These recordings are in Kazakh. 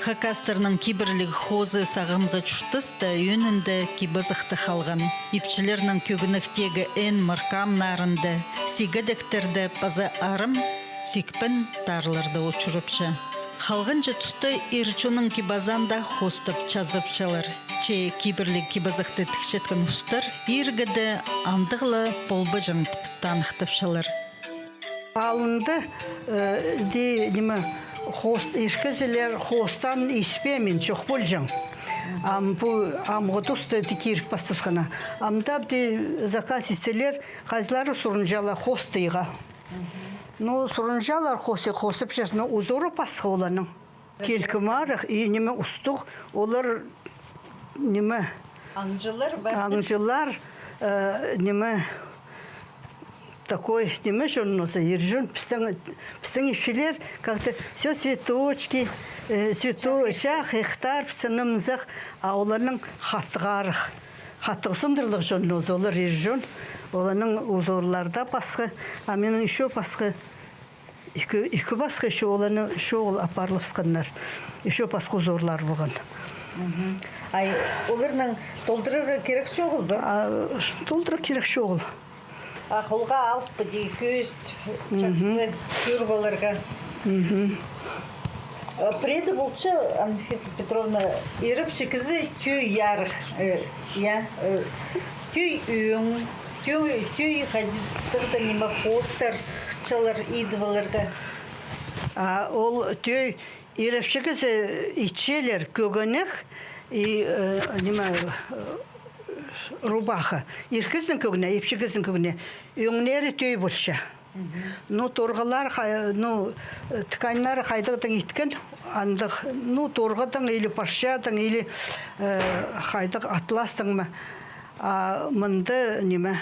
Хакастырның кибірлік хозы сағымғы чүштісті үйінінді кибызықты қалған. Ипчілерінің көгініктегі ән мұркам нарынды, сигедектерді пазы арым, сикпін тарларды очырыпшы. Халғын жетісті ирчуның кибазанда хостып чазыпчылар. Че кибірлік кибызықты тікшеткен ұстыр, иргіді андығылы полбы жымтып танықтыпшылар. Алынды де неме хост ишкезелер хостан испемен çok болжан. Готусты тикир пастыскана. Амдабди заказ истелер казлары сурунжала хостыйга. Ну сурунжалар хосып жашны узору пасха оланың. Келкимарых и неме устук олар неме аңжылар неме такой, не мы же ержун, пстань ивчилер, как-то все цветочки, цветочах, хектар, пстанымзах, а оларның хаттығарық. Хаттығысындырлық жон олар ержун, оларның узорларда пасқы, а менің еще пасқы, екі пасқы еще оларның еще ол апарлыпсқандар, еще пасқы узорлар болған. Ай, оларның толдырығы керек шоғыл ба? Толдырығы керек шоғыл. Ақылға алып бұды көст, жақсы көрбаларға. Преді болчы, Анфиса Петровна, еріпші кізі түй ярық, түй үйің, түй қадеттірді неме хостар, чалар идваларға. Ол түй еріпші кізі итчелер көгінік, неме рубаха. Иркіздің көгіне, епшігіздің көгіне. Өңнері төй болша. Ну, торғалар, ну, тканьлары қайдығдың еткен, андық, ну, торғадың, или паршадың, или қайдық атластың ма. Мұнды, неме,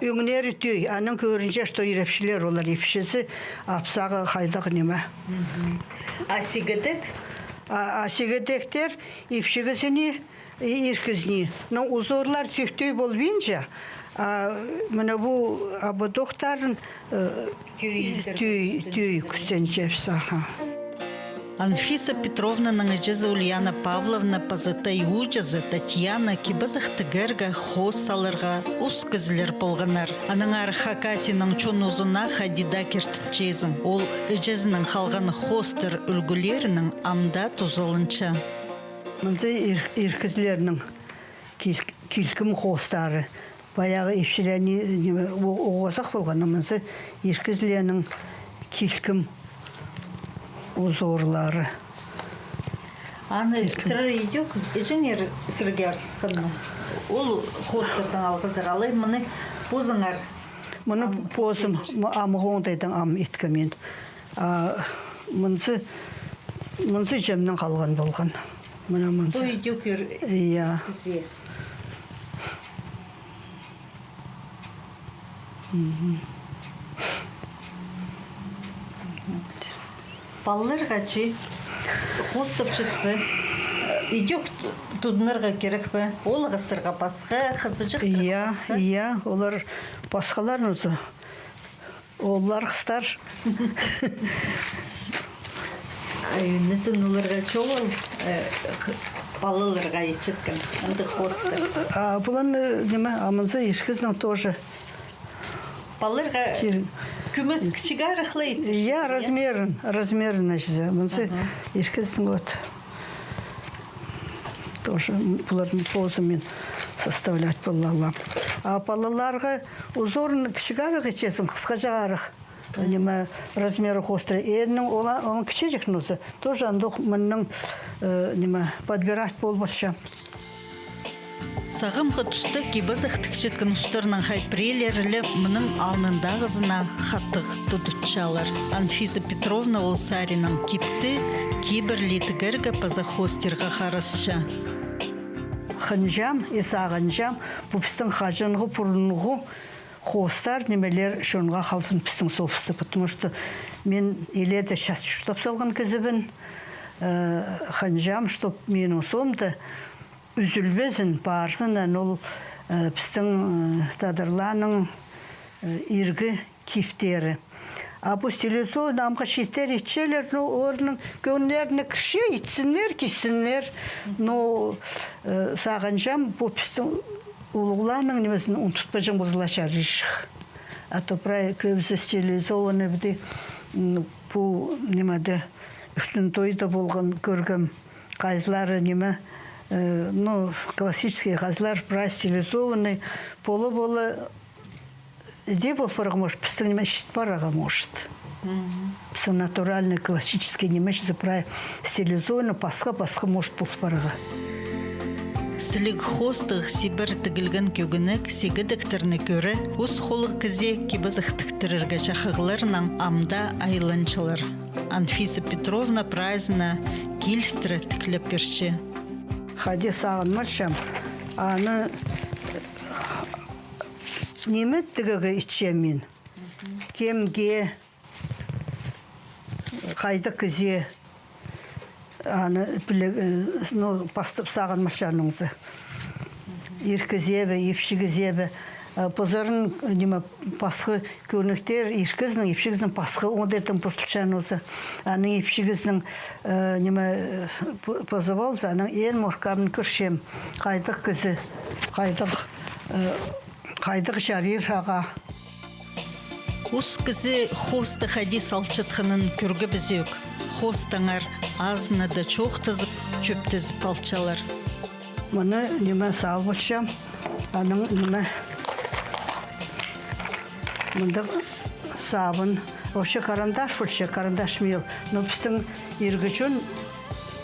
өңнері төй. Аның көрінше, что ерепшілер олар, епшізі апсағы қайдық неме. Асигедек? Асигедектер епшігізіне иркізіне. Но узорлар түйттөй болбейінше, мұны бұл абыдоқтарын түй күстен жепсаға. Анфиса Петровнаның жезі Ульяна Павловна пазыта южызы Татьяна кибызықты герга хос салырға ұскізілер болғанар. Аның архакасының чон ұзына хадида кертчезін. Ол жезінің қалған хостыр үлгілерінің амда тұзылынша. Мұнсы иркізлерінің келкім хостары. Баяғы епшіләні оғызақ болғаны мұнсы иркізлерінің келкім узорлары. Аны сыры идек, ежіңер сырге артысқанны. Ол хостырдан алғызыр алай, мұны позыңар. Мұны позым, амығоңдайдан ам еткімен. Мұнсы жемнің қалған болған. Бұл идекер кізе. Балларға жи, хостып жытсы, идек тұдынырға керек бі? Ол ғыстырға басқа, қызыжықтырға басқа? Иә, олар басқалар өзі. Олар қыстар. Үнетін оларға чоғыл балыларға етшеткен, әнді хостыр. Бұлан неме, амынсы ешкіздің тоже. Балларға күміс кішігі арықлайды? Иә, размерін әшізі. Мұнсы ешкіздің өт. Тоже бұлардың позымен составлять болалам. Балаларға ұзорын кішігі арық етшесін, қысқа жағарық. Размері қостыры. Әнің оның кішежік нұзы. Тоже андық мұнның подбирать болбаша. Сағымғы тұсты кибызық тікшеткен ұстырының хайпрелерлі мұның алнындағызына хаттық тұдытшалар. Анфиса Петровна Олсаринның кипті кибірлетігіргі пазы хостерға қарасыша. Хынжам, есағынжам, бұпыстың қажынғы пұрынғы хостар немелер шонға қалсын пістің софысты. Потому что мен еледі шас жұштап салған кізібін. Хынжам, чтоб менің сомды үзілбезін барсынан ол пістің тадырланың иргі кифтері. А бұл стилизован амға шеттер етшелер, олардың көнлеріне кірше етсінлер, кесінлер. Саған жам, бұл пістің ұлғыларының немесін ұнтытпа жам бұзылашар ешік. А то прай көбісі стилизованы біде бұл немеді үштін тойда болған көргім қайзылары неме, классические қайзылар прай стилизованы болы-болы де бұл фарғы может, пістің неме шет параға может. Пістің натуральный, классический неме прай стилизованы пасқа может бұл параға. Сілік хостық сибір тігілген көгінік сегідіктірні көрі, ұс қолы кізе кебізіқтіктірірге жақығыларынан амда айланчылар. Анфиса Петровна прайзына килстрі тіклеп берші. Хаде сағын маршам, аны немет тігігі итшем мен. Кемге, қайды кізе, аны пастып саған машаныңызы. Иркізебі, епшігізебі. Позарын пасқы көрініктер, ешкізінің, епшігізінің пасқы оңдайтын пұстылшаныңызы. Аны епшігізінің позывалзы, аның ең моркабын көршем. Қайдық кізі, қайдық жарир аға. Ус кізі хосты хадис алчытқының көргі бізек. Хостаңар азына да чоқ тізіп, чөп тізіп алчалар. Мұны неме салып өтшем, аның неме мұнда сабын, вообще карандаш өтше, карандаш мел. Но біздің ергічін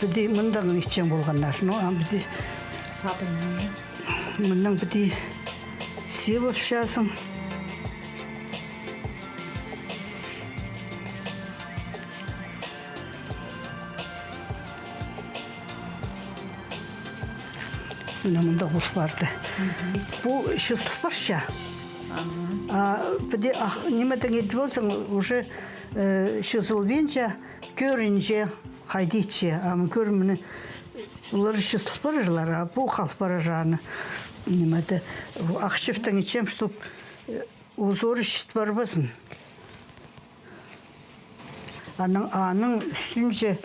біде мұндағын итчен болғандар. Біде Сабын не? мұндан біде сеп өтшесің. Мұнда ғұс барды. Бұл шыстық барша. Біде неметін еті болсың, уже шызылбенше, көрінше, қайдетше. Көріміні олар шыстық бары жылар, бұл қалып бары жаны. Неметі ақшыптың ечем, чтоб узоры шыт бар басын. Аның үстінше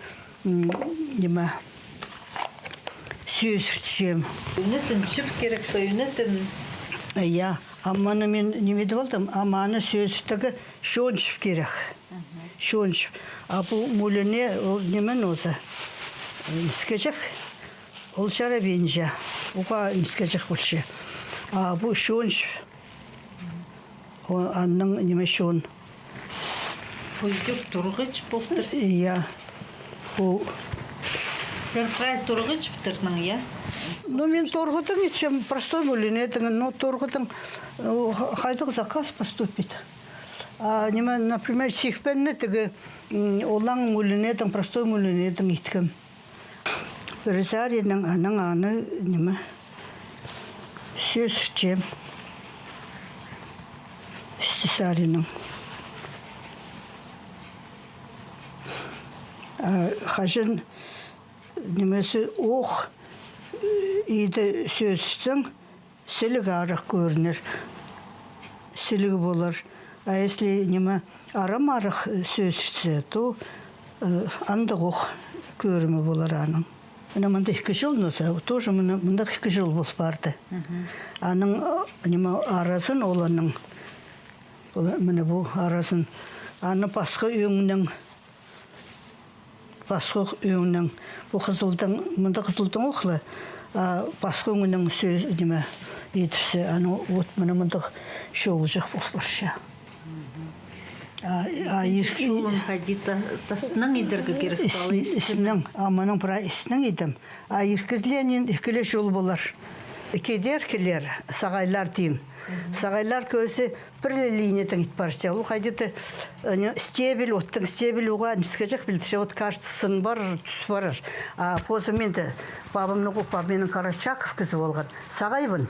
неме сөзіртшем. Үнетін чіп керек пе, үнетін? Я, аманы мен немеді болдым, аманы сөзіртігі шоншып керек. Шоншып. А бұл мүліне немен өзі? Нискежек, ол жара бенже. Оға нискежек болшы. А бұл шоншып. Анның неме шон. Бұйдық тұрғыч болтыр. Я, бұл... Сен прай тұрғыч бұтырның, я? Мен торғытың етшем, простой мүлінетің, но торғытың қайдық заказ поступит. Например, сихпенне тігі олаң мүлінетің, простой мүлінетің еткім. Бірізарінің аның аны неме сөз ішчем. Стисарінің. Қажын немесі оқ еді сөз ішсің, сілігі арық көрінер. Сілігі болар. А если неме арам арық сөз ішсе, то андық оқ көрімі болар аның. Мында 2 жыл носа, тоже мында 2 жыл бол барды. Аның неме арасын оланың, міне бұл арасын, аны басқы өңнің, басқық өңнің, бұл қызылдың, мұнда қызылдың оқылы, басқық өңнің сөз неме етіпсе, мұнда шоғы жақ болып барша. Шолын қайди тасының едіргі керек балы ісінің, аманың бұра ісінің едім. Еркізленен екілі жол болар. Кедер келер, сағайлар дейм. Сағайлар көзі бір линиятың ит баршы. Ол қайдеті стебел, оттың стебел оға нискежек білдіше, от кажется сын бар, түс барыр. Позы менді бабымның қопа менің Карачаков кізі болған. Сағайбын.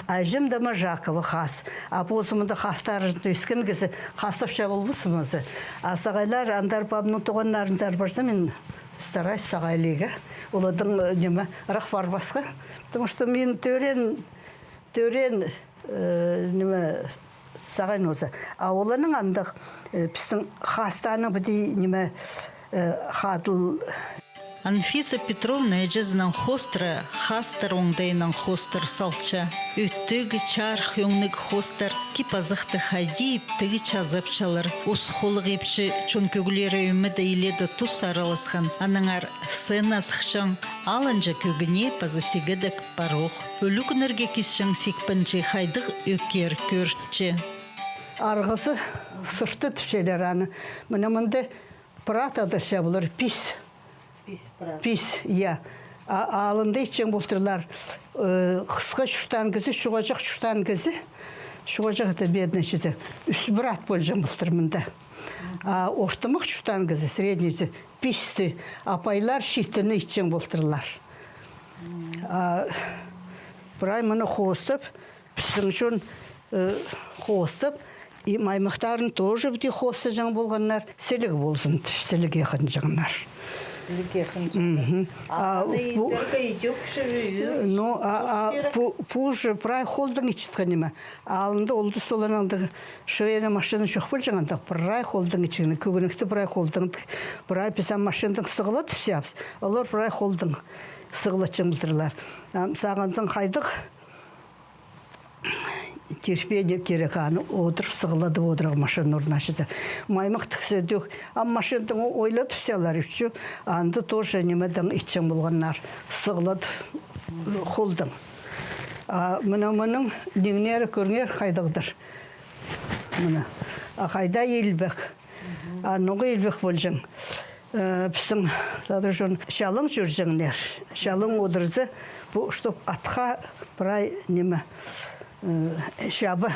Әжім дама Жакова қас. Позымында қастарын өскен кізі қасыпша болбысымызы. Сағайлар андар бабымның туғанларын зар барса, мен стараюсь сағайлиға. Оладың неме рақ бар басқа. Потому что мен төрен неме саған осы. А оланың андық біздің хастаны бұдей неме хадыл. Анфиса Петровна эжезінен хостра, хастар оңдайынан хостар салча. Өттігі чарх өңнік хостар, кипазықты хадип, тігі чазапчалар. Ус холық епші чонкөгілері өміді еледі тұс араласқан. Аныңар сцена сықшан, алынжа көгіне пазасегідік парох. Өлі күнерге кесшан секпінші хайдық өкер көрчі. Арғысы сұрты түпшелер аны. Мұнымынды пратады шабылыр пис. Пис, я. Алында итчен болтырлар. Қысқа шуштан кізі, шуғачақ шуштан кізі. Шуғачақ это беднішізі. Үсі брат болжан болтырмында. Оштымық шуштан кізі, среднесі, писті. Апайлар шиттіні итчен болтырлар. Бірай мұны қостып, пістің шын қостып, маймықтарын тоже бүді қосты жаң болғаннар, селік болсын, селік еқін жаңнар. Пуже прай холдың ичітканіма. Алында олды соланаңды шөйені машина жоқ бұл жаңандық. Прай холдың ичігіні, көгінікті прай холдың. Прай писан машиндың сығылы түпсіяпс. Олар прай холдың сығылы чымылдырлар. Сағанзың қайдық терпение керек аны отырып сығылады отырып машина орнашыды. Маймақ тікседік. Машинадан ойлады всялар үші. Анды тоже немеден итчен болғаннар. Сығылады холдың. Мұның неңнері көріңер қайдығдыр. Қайда елбек. Нұғы елбек болжың. Біздің шалың жүржіңнер. Шалың одырзы. Бұл ұштып атқа бірай неме шабы.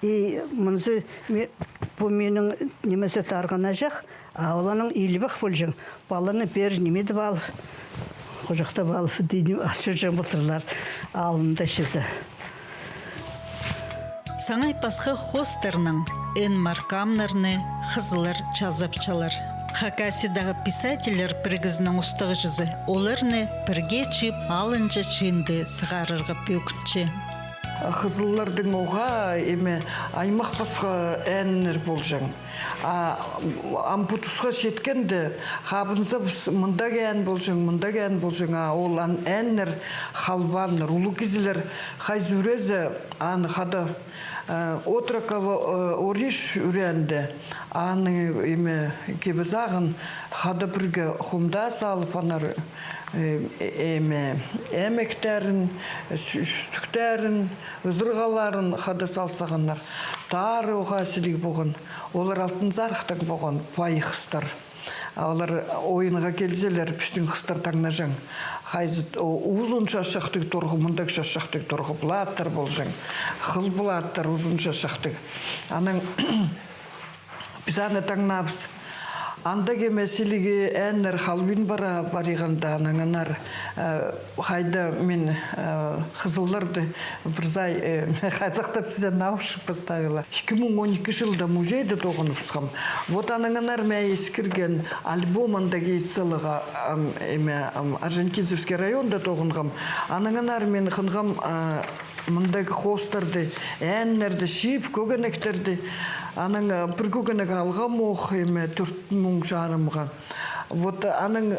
И мұнзы бұл менің немесі тарғана жақ, оланың елбек болжың. Баланы бер немеді балып, қожақты балып дейін ашыржың бұлтырлар алында шізі. Саңай пасқы хостерның эн маркамнарны қызылар чазапчалар. Хакасидағы писателер біргізінің ұстығы жызы. Оларны бірге чип алынжа чынды сығарырға пөкітші. Қызыллардың оға еме аймақ басқа әнір болжың. Ампутусқа шеткенді қабынса мұнда кән болжың, ол әнір қалбан, рулы кезілер қай зүрезі аны қады Отракова ориш үренді. Аны еме кебізағын қады бірге құмда салып анар әмектерін, сүстіктерін, үзірғаларын қады салсағынар. Тары оға сілік болған. Олар алтын зарықтың болған пайықыстар. Олар ойынға келзелер пүстің қыстар таңна жаң. Хайзыт ұзын шашақтық тұрғы, мұндақ шашақтық тұрғы бұлаттар бол жаң. Қыл бұлаттар ұзын шашақтық. Аның біз аны таңнабыз. Анда кемесілігі әнір қалбин бариғанда анаңынар қайда мен қызылларды бірзай қазақтап сізден науышып поставила. 2012 жылда музейді тоғынып сұқам. Вот анаңынар мәй ескірген альбомында кейтсіліға Аржентинский районда тоғынғам. Анаңынар мен қынғам мұндағы хостарды, әнлерді, шип, көгенектерді, аның бір көгенек алғам оқ, 4,000 жарымға. Вот аның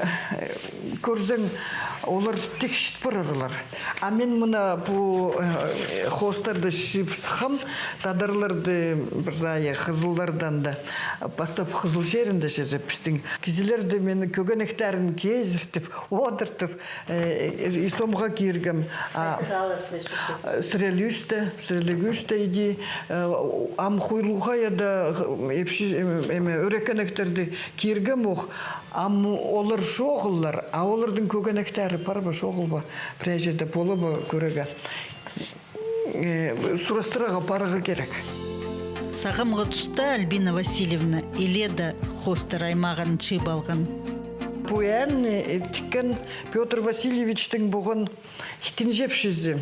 көрзің, олар текшіт бұрарлар. А мен мұна бұл хостарды шип сықам, тадарларды бірзайы қызылдардан да, бастап қызыл жерінде жезіп, біздің кезелерді мен көгенектерін кезіртіп, отыртып, исомға кергім. Сірелігісті еді, ам құйлуға еді, өрекенектерді кергім оқ, ам олар шоғылар, а олардың көгенектері бар ба, шоғыл ба, прәжеде болы ба көреге. Сурастыраға парығы керек. Сағымға тұста Альбина Васильевна Иледа хостер аймағын чип алған. Бұл ән тіккен Петр Васильевичтің бұғын хикінжепшізі.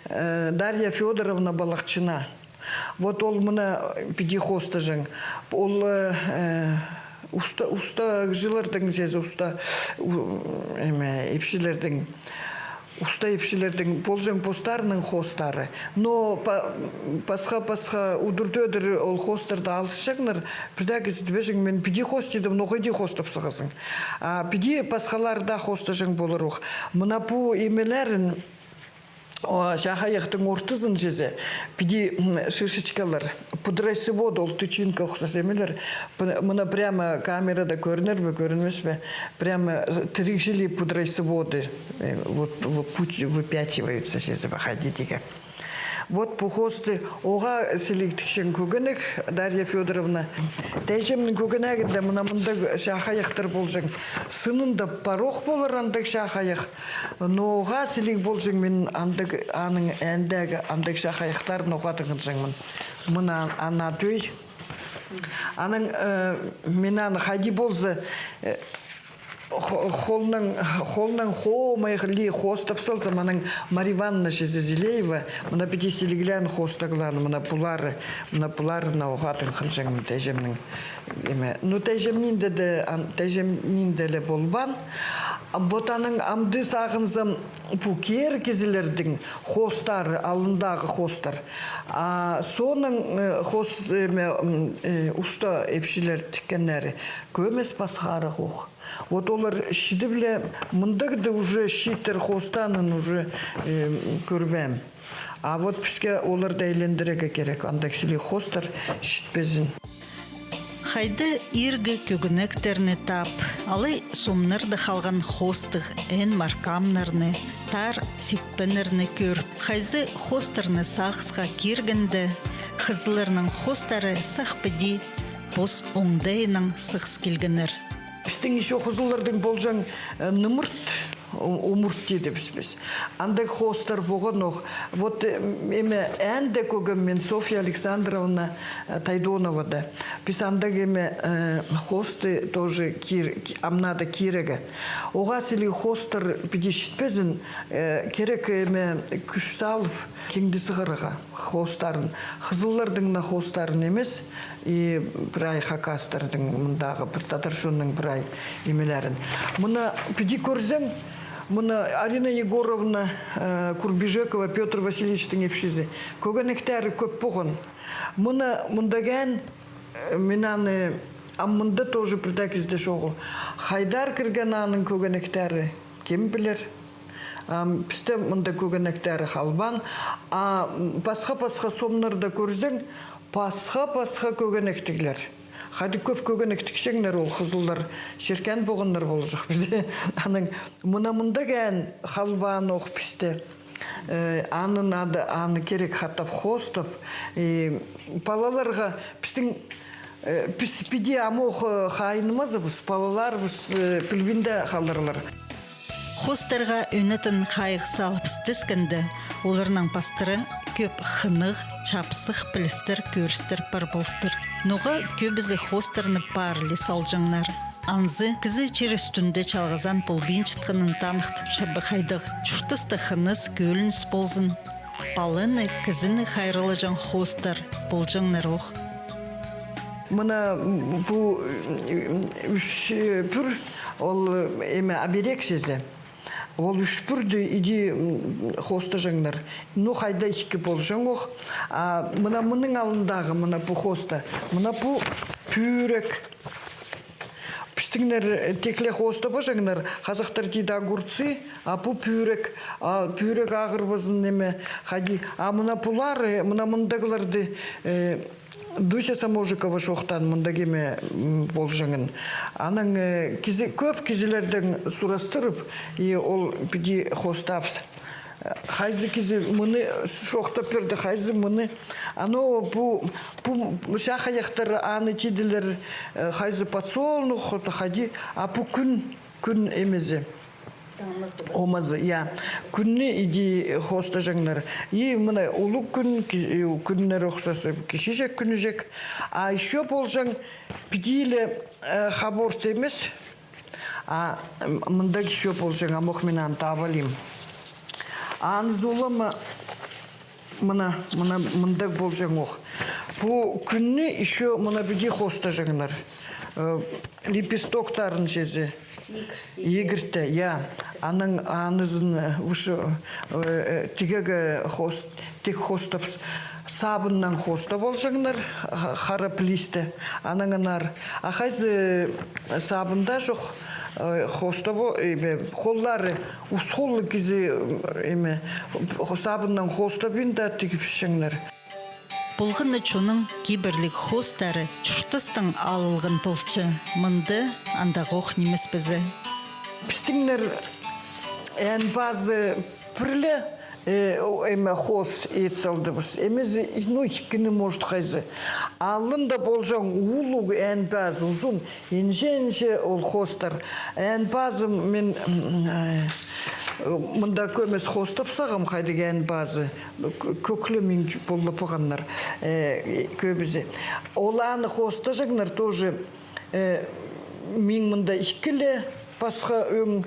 Дарья Федоровна Балақчына. Вот ол мұна пиди хосты жың. Ол уста жилардың жезі, уста епшілердің уста епшілердің болжың постарының хостары. Но пасха удырдөдір ол хостарды алышшағыныр, бірдәгіз дібежің мен пиди хост едім, ноғайди хостып сығызың. Пиди пасхаларда хосты жың болыр оқ. Мұна бұ емелерін Шахаяқтың ортызын жезе, пиди шишечкалар, пудрайсы воды, ол тучинка ұқсас емелер, мұна прямо камерада көрінер бі, көрінмес бі, прямо трикжили пудрайсы воды выпячиваются жезе бі, Вот пухосты оға селектікшін көгінік, Дарья Федоровна. Тәжемнің көгінәгінде мұнамында шақаяқтар болжың. Сынында парох болыр андық шақаяқ. Но оға селек болжың мен аның әндәгі андық шақаяқтарын оғатығын жыңмын. Мұна ана дөй. Аның мен аны қайди болзы холның майғыли хостап салса, маның Мариванна Зелеева, мұна пети селеглян хостагланы, мұна пулары на оғатын қыншаңын тәжемнің. Ну, тәжемнінділі болбан. Ботаның амды сағынзым пукер кезілердің хостары, алындағы хостар. Соның ұста епшілер тіккенлері көмес пасхары қоқ. Вот олар шиді біле, мұндағды уже шиттер хостанын уже көрбәм. Вот піске олар да елендірегі керек, андақсілі хостар шитпезін. Хайды иргі көгінектерні тап, алай сумнырды қалған хостық ән маркамнырны, тар ситпенерні көр. Хайзы хостырны сақсқа кергінді, қызылырның хостары сақпыди, бос оңдайының сықс келгінір. Біздің еще қызылырдың болжаң нымырт, умурт дейді біз. Андық хостар болған оқ. Вот әнді көгім мен Софья Александровна Тайдоновада. Біз андық хосты тоже амнада керегі. Оға селі хостар бідешітпезін керек күш салып кеңді сығырға хостарын. Қызылырдың хостарын емес, бір ай хакастардың мұндағы бір татаршонның бір ай емелерін. Мұны піди көрзен, мұны Арина Егоровна Курбижекова Петр Васильевичтің епшізі. Көгенектері көп бұғын. Мұндаған менаны аммында тоже притакізді шоғыл. Хайдар кірген аның көгенектері кем білер? Пісті мұнда көгенектері қалбан. Пасха сомнарда көрзен, пасха көгенектігілер. Хады көп көгенектікшеңдер ол қызылдар, шеркен бұғындар болжық бізде. Мұнда кән халван оқ пісті. Анын ады аны керек хаттап хостап. Палаларға пістің піспеде амоқ қайынымызы біз, палалар біз пілбінде қалдырылар. Хостарға өнетін қайық салып стескінді, оларының пастыры көп хынық, чапсық пілістір, көрістір пар болттыр. Ноға көбізі хостырны парлы салжыңнар. Анзы кізі через түнді чалғазан полбин чытқынын танықтып шабы қайдық. Чұртысты хыныз көлінс болзын. Балыны кізіні қайрылы жан хостар болжыңнар оқ. Мұна бұл үш пүр ол аберек жезе. Ол үшпүрді иди хосты жаңнар. Ну қайда ішкі бол жаңоқ. Мұның алындағы мұна бұ хосты. Мұна бұ пүрек. Піштіңнер текле хосты бұ жаңнар. Қазақтар дейді агурцы, бұ пүрек. Пүрек ағыр бұзын неме. Мұна бұлары, мұна мұндағыларды Дуся Саможикова шоқтан мұндагеме бол жаңын. Аның көп кезелердің сұрастырып, ол біде хостапс. Хайзы кезі мұны шоқтап берді, хайзы мұны. Ано бұл шақаяқтары аны теділер хайзы подсолны хоты хади, бұ күн емезі. Омазы, я. Күнні иди хоста жаңнар. Мұна ұлы күннер оқсасы, кешежек күнежек. Еще болжаң пидейлі хаборт емес. Мұнда еще болжаң амоқ менен табалим. Аныз олама мұнда болжаң оқ. Бұл күнні еще мұна биде хоста жаңнар. лепестоктарын жезе. Егірті, я. Аның анызын выше тегеге тек хостапс. Сабыннан хоста болжаңнар, харап листі. Анаңынар. Ахайзы сабында жоқ хоста бол, қоллары усхолы кезі сабыннан хоста бинда тегіпшіңнер. Бұлғыны чоның киберлік хостары чүштістің алылғын болчы. Мұнды анда ғоқ немес бізі. Пістіңнер ән базы пірлі хос етсалды біз. Емезі икіні может қайзы. Алында болжан улуг ән базы ұзын. Енже ол хостар. Ән базы мен мұнда көмес хостап сағым қайдық ән базы. Көклі мен болы пұғанлар көбізі. Ол аны хоста жағынар тоже мен мұнда икілі басқа өң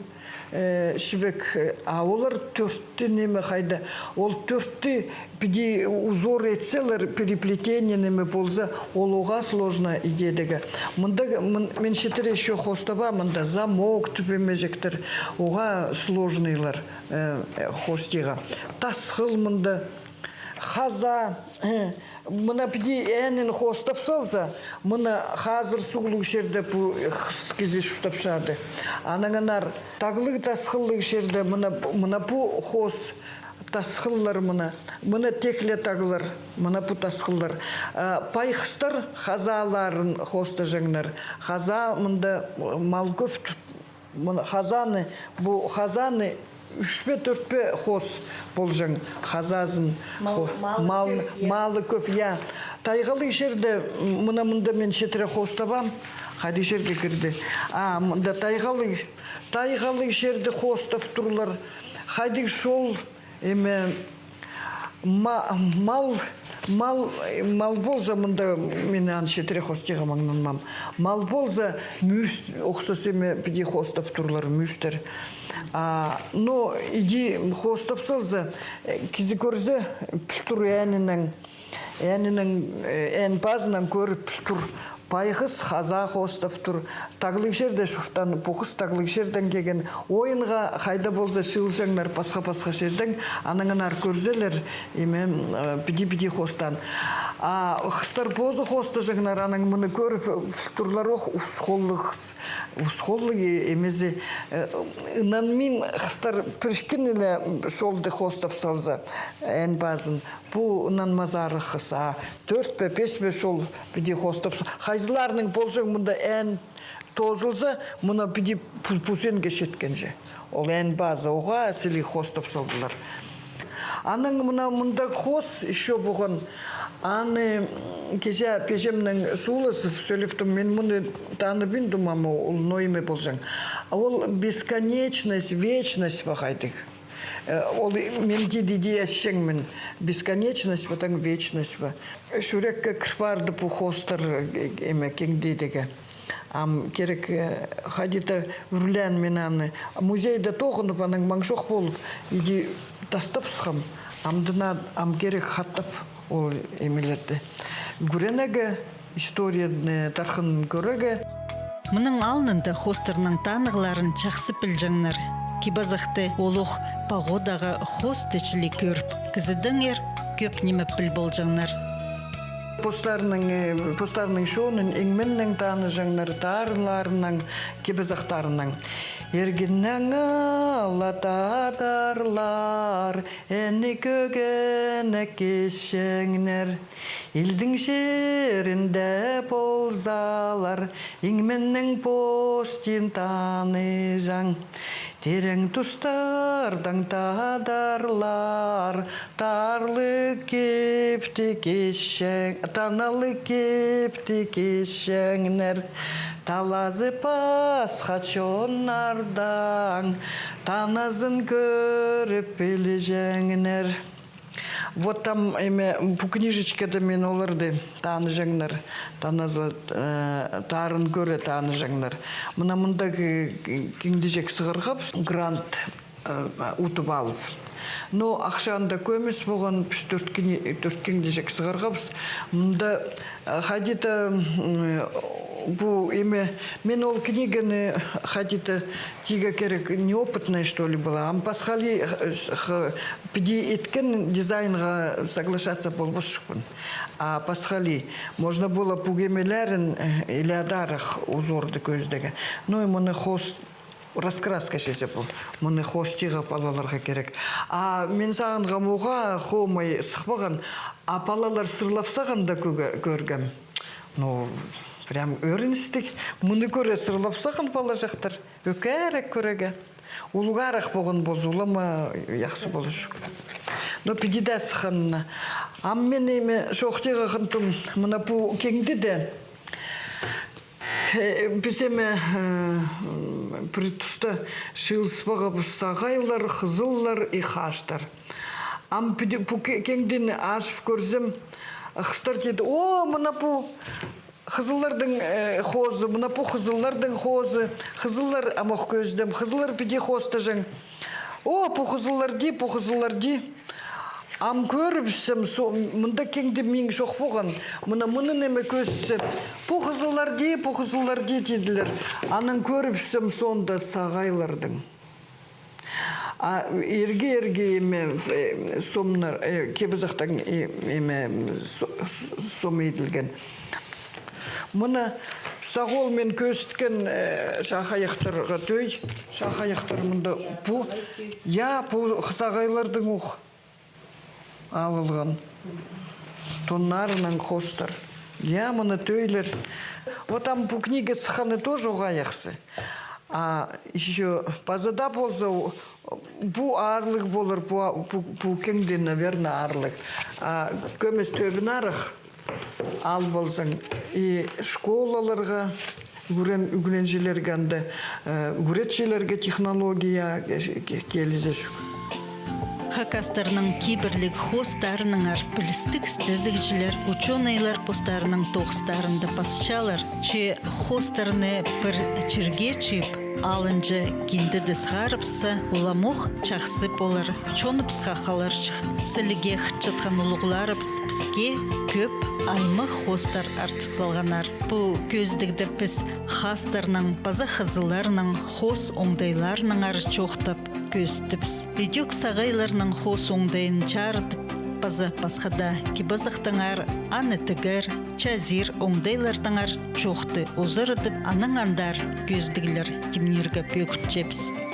шібек, олар төртті неме қайда. Ол төртті біде узор етселер, переплетение неме болса, ол оға сложна идедегі. Мен шетір еще хостаба, мұнда замок түпемежектір, оға сложныйлар хостиға. Тасқыл мұнда, хаза, мұна біде әнін хостап салса, мұна қазір сұғылық жерді кезе шүтапшады. Анаңынар тағылық тасқылық жерді мұна бұ хос тасқыллар мұна текле тағылар, мұна бұ тасқыллар. Пайқыстар хазаларын хоста жаңнар. Хаза мұнда мал көп, хазаны, бұ хазаны Үш-4 хос болжың, қазазын, малы көп, я. Тайғалы жерді, мұнда мен шетірі хостабам, қады жерге кірді. Мұнда тайғалы жерді хостап тұрлар, қады шол, мал болза, мұнда мен шетірі хостиға маңнан мам. Мал болза, оқсас біде хостап тұрлар, мүстер. Но иди хостап салза, кізі көрзі пілтұр ән базынан көріп пілтұр пайғыз хаза хостап тұр. Тағылық жерде шуқтан, бұқыз тағылық жерден кеген ойынға қайда болза шылжаңдар пасқа жерден аныңынар көрзелер біде хостан. Қыстар бозы хосты жағынар аның мұны көріп тұрлар оқ ұсқоллық емезе. Үнан мен қыстар піршкінілі шолды хостап салза ән базын. Бұл үнан мазары қыса. 4-5 шол біде хостап салза. Қайзыларының болжың мұнда ән тозылза, мұна біде пұсенге шеткен же. Ол ән базы оға әсілі хостап салдылар. Аның мұнда хос еще бұған аны кеше пешемнің сулысы сөйлептім, мен мұны таны біндім, ама ол нойме болжаң. Ол бесконечность, вечность бақайдық. Ол мен дедеде әшшеңмін. Бесконечность батаң вечность ба. Шүрекке кірпарды бұл хостар кеңдейдігі. Керек қадеті үрлән мен аны. Музейді тоғынып, аның маңшоқ болып, иде тастап сықым. Амдына керек хаттап ол емелерді. Гүренеге историяны тарқын көріге. Мұның алнында хостырның танығларын чақсы пілжіңнір. Кибазақты олуқ пағодаға хостычылы көріп, кізідің көп немі піл болжыңнар. Постарының шоның еңменнің таны жаңнар тарыларының кебізақтарының. Ергеннің алатадарлар, әні көгені кешеңнер. Елдің жерінде болзалар, еңменнің постин таны жаң. Терең тұстардан тадарлар, тарлы кепті кешең, таналы кепті кешеңнер. Талазы пасха чонардан, таназын көріп білжеңнер. Вот там по книжечке-то мен оларды таны жаңнар, тарын көрі таны жаңнар. Мұнда кеңдежек сығырғап, грант ұтып алып. Но ақшанда көмес болған төрт кеңдежек сығырғап, мұнда қадеті бу имя, мен ол книганы хотите тига керек неопытная что ли была. Ам пасхали пиди иткен дизайнга соглашаться болбошпун. А пасхали можно было пугемелерин или адарах узорды көздеге. Ну и моны хост раскраска шеше бұл. Мұны хостиға палаларға керек. А мен саған ғамуға хомай сықпаған, а палалар сырлапсағанда көргем. Ну, прям өріністік. Мұны көре сырлапсаған пала жақтар. Өкәрек көреге. Улуғарақ болған бозулама яқсы болы жүк. Но педида сықанына. Ам мен еме шоқтиға қынтым мұна бұл кеңді де. Біземе притуста шылыспаға сағайлар, қызыллар и хаштар. Ам бұл кеңден ашып көрзім, қыстар деді, о, мұна бұл қызыллардың хозы, мұна бұл қызыллардың хозы, қызыллар амақ көздім, қызыллар пиде хозды жың. О, бұл қызыллар ди. Ам көріпсім, мұнда кеңді мен шоқ болған, мұны неме көзсім. Бұ қызыллар ди деділер. Анын көріпсім сонда сағайлардың. Ерге еме сомнар, кебізақтан еме сом еділген. Мұны сағол мен көзіткен шақаяқтарға төй, шақаяқтар мұнда бұ сағайлардың ұқ. Алылған тоннарынан қостар. Я мұны төйлер. Вот там бұл книга сықаны тоже оғаяқсы. А еще пазада болса, бұл арлық болыр, бұл кеңден, наверное, арлық. А көмес төбін арық ал болсаң. И школаларға, үгіленжелерге, үгіретшелерге технология келізе шүк. Хакастарның киберлік хостарының арпілістік стезікжілер, ученыйлар постарының тоқстарында пасшалар, че хостарны бір черге чип, алынжы кенді дысғарыпсы, уламоқ чақсы болар, чоныпсқа қаларшық, сіліге қытчатқан ұлығыларыпс, піске көп аймы хостар артысылғанар. Бұл көздігді біз хастарның, база қызыларының, хос оңдайларының ары чоқтап, көстіпс. Үйдек сағайларының хос оңдайын чарытып, база басқада кебазақтыңар, аны тігір, чазир оңдайлардыңар чоқты озырыдып, аның андар көздігілер темнерге пөкіртчепс.